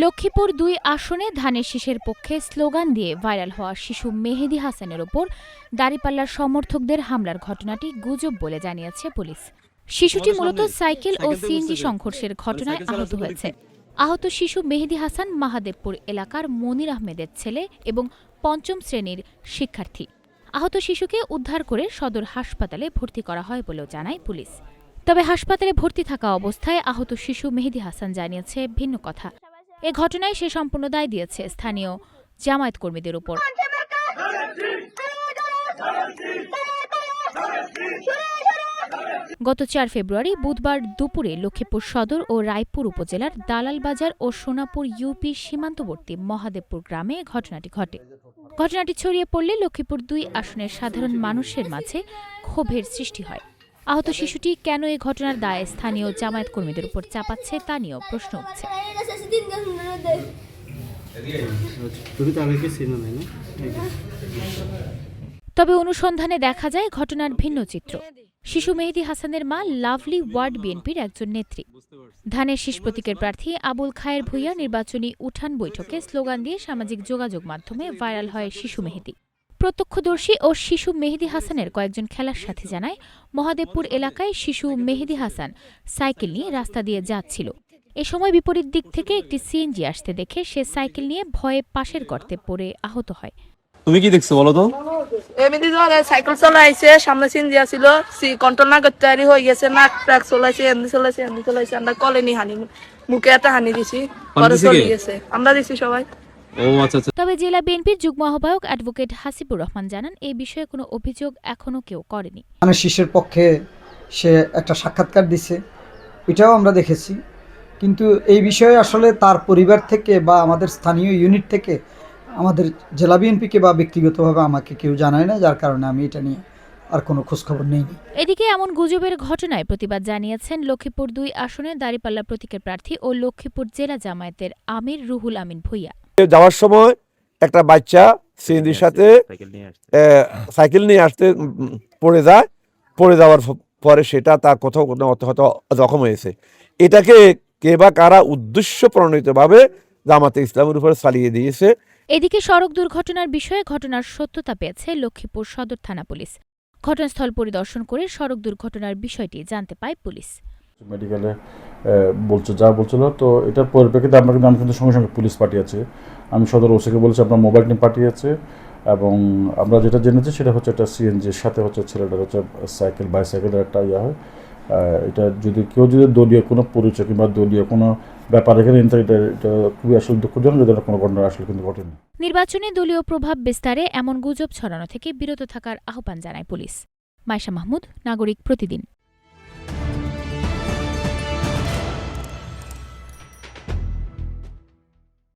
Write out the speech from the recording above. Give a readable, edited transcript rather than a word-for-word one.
লক্ষ্মীপুর ২ আসনে ধানের শীষের পক্ষে স্লোগান দিয়ে ভাইরাল হওয়া শিশু মেহেদী হাসানের ওপর দাঁড়িপাল্লার সমর্থকদের হামলার ঘটনাটি গুজব বলে জানিয়েছে পুলিশ। শিশুটি মূলত সাইকেল ও সিএনজি সংঘর্ষের ঘটনায় আহত হয়েছে। আহত শিশু মেহেদী হাসান মাহাদেবপুর এলাকার মনির আহমেদের ছেলে এবং ৫ম শ্রেণীর শিক্ষার্থী। আহত শিশুকে উদ্ধার করে সদর হাসপাতালে ভর্তি করা হয় বলেও জানায় পুলিশ। তবে হাসপাতালে ভর্তি থাকা অবস্থায় আহত শিশু মেহেদী হাসান জানিয়েছে ভিন্ন কথা। এ ঘটনায় সে সম্পূর্ণ দায় দিয়েছে স্থানীয় জামায়াত কর্মীদের উপর। গত ৪ ফেব্রুয়ারি বুধবার দুপুরে লক্ষ্মীপুর সদর ও রায়পুর উপজেলার দালালবাজার ও সোনাপুর ইউপি সীমান্তবর্তী মহাদেবপুর গ্রামে ঘটনাটি ঘটে। ঘটনাটি ছড়িয়ে পড়লে লক্ষ্মীপুর ২ আসনের সাধারণ মানুষের মাঝে ক্ষোভের সৃষ্টি হয়। আহত শিশুটি কেন এই ঘটনার দায় স্থানীয় জামায়াত কর্মীদের উপর চাপাচ্ছে তা নিয়েও প্রশ্ন উঠছে। তবে অনুসন্ধানে দেখা যায় ঘটনার ভিন্ন চিত্র। শিশু মেহেদী হাসানের মা লাভলি ওয়ার্ড বিএনপির একজন নেত্রী। ধানের শীষ প্রতীকের প্রার্থী আবুল খায়ের ভূঁইয়া নির্বাচনী উঠান বৈঠকে স্লোগান দিয়ে সামাজিক যোগাযোগ মাধ্যমে ভাইরাল হয় শিশু মেহেদী। প্রত্যক্ষদর্শী ও শিশু মেহেদী হাসানের কয়েকজন খেলার সাথে জানায়, মহাদেবপুর এলাকায় শিশু মেহেদী হাসান সাইকেল নিয়ে রাস্তা দিয়ে যাচ্ছিল। এ সময় বিপরীত দিক থেকে একটি সিএনজি আসতে দেখে সে সাইকেল নিয়ে ভয়ে পাশের গর্তে পড়ে আহত হয়। তুমি কি দেখছো বলো তো? এমনি ধরে সাইকেল চলাইছে, সামনে সিএনজি আসছিল, কন্ট্রোল না করতে হয়ে গেছে, নাক ট্রাক চলাইছে, এমনি চলাইছে, আমরা কলেনি হানি, মুখে একটা হানি দিছি, পরে চলে গেছে, আমরা দিছি সবাই। তবে জেলা বিএনপির যুগ্ম আহ্বায়ক অ্যাডভোকেট হাসিবুর রহমান জানান, এই বিষয়ে কোনো অভিযোগ এখনো কেউ করেনি। ধানের শীষের পক্ষে সে একটা সাক্ষাৎকার দিছে, এটাও আমরা দেখেছি, কিন্তু এই বিষয়ে আসলে তার পরিবার থেকে বা আমাদের স্থানীয় ইউনিট থেকে আমাদের জেলা বিএনপিকে বা ব্যক্তিগতভাবে আমাকে কেউ জানায় না, যার কারণে আমি এটা নিয়ে আর কোনো খোঁজখবর নেইনি। এদিকে এমন গুজবের ঘটনায় প্রতিবাদ জানিয়েছেন লক্ষ্মীপুর ২ আসনে দাঁড়িপাল্লা প্রতীকের প্রার্থী ও লক্ষ্মীপুর জেলা জামায়াতের আমির রুহুল আমিন ভূঁইয়া। যাওয়ার সময় একটা বাচ্চা সিএনজির সাথে সাইকেল নিয়ে আসতে পড়ে যাওয়ার পরে সেটা তার কোথাও হয়তো জখম হয়েছে। এটাকে কে বা কারা উদ্দেশ্য প্রণোদিতভাবে জামাতে ইসলামের উপরে চালিয়ে দিয়েছে। এদিকে সড়ক দুর্ঘটনার বিষয়ে ঘটনার সত্যতা পেয়েছে লক্ষ্মীপুর সদর থানা পুলিশ। ঘটনাস্থল পরিদর্শন করে সড়ক দুর্ঘটনার বিষয়টি জানতে পায় পুলিশ। মেডিকেলে যা বলছিল, তো এটার পরিপ্রেক্ষিতে আমি কিন্তু সঙ্গে সঙ্গে পুলিশ পাঠিয়েছে। আমি সদর ওসিকে বলেছি আপনার মোবাইল টিম পাঠিয়েছে, এবং আমরা যেটা জেনেছি সেটা হচ্ছে একটা সিএনজির সাথে হচ্ছে ছেলেটার হচ্ছে বাইসাইকেলের একটা হয়। এটা যদি দলীয় কোনো পরিচয় কিংবা দলীয় কোনো ব্যাপার এখানে এটা খুবই আসলে দুঃখজনক, যদি কোনো ঘটনা আসলে কিন্তু ঘটেনি। নির্বাচনে দলীয় প্রভাব বিস্তারে এমন গুজব ছড়ানো থেকে বিরত থাকার আহ্বান জানায় পুলিশ। মাইশা মাহমুদ, নাগরিক প্রতিদিন।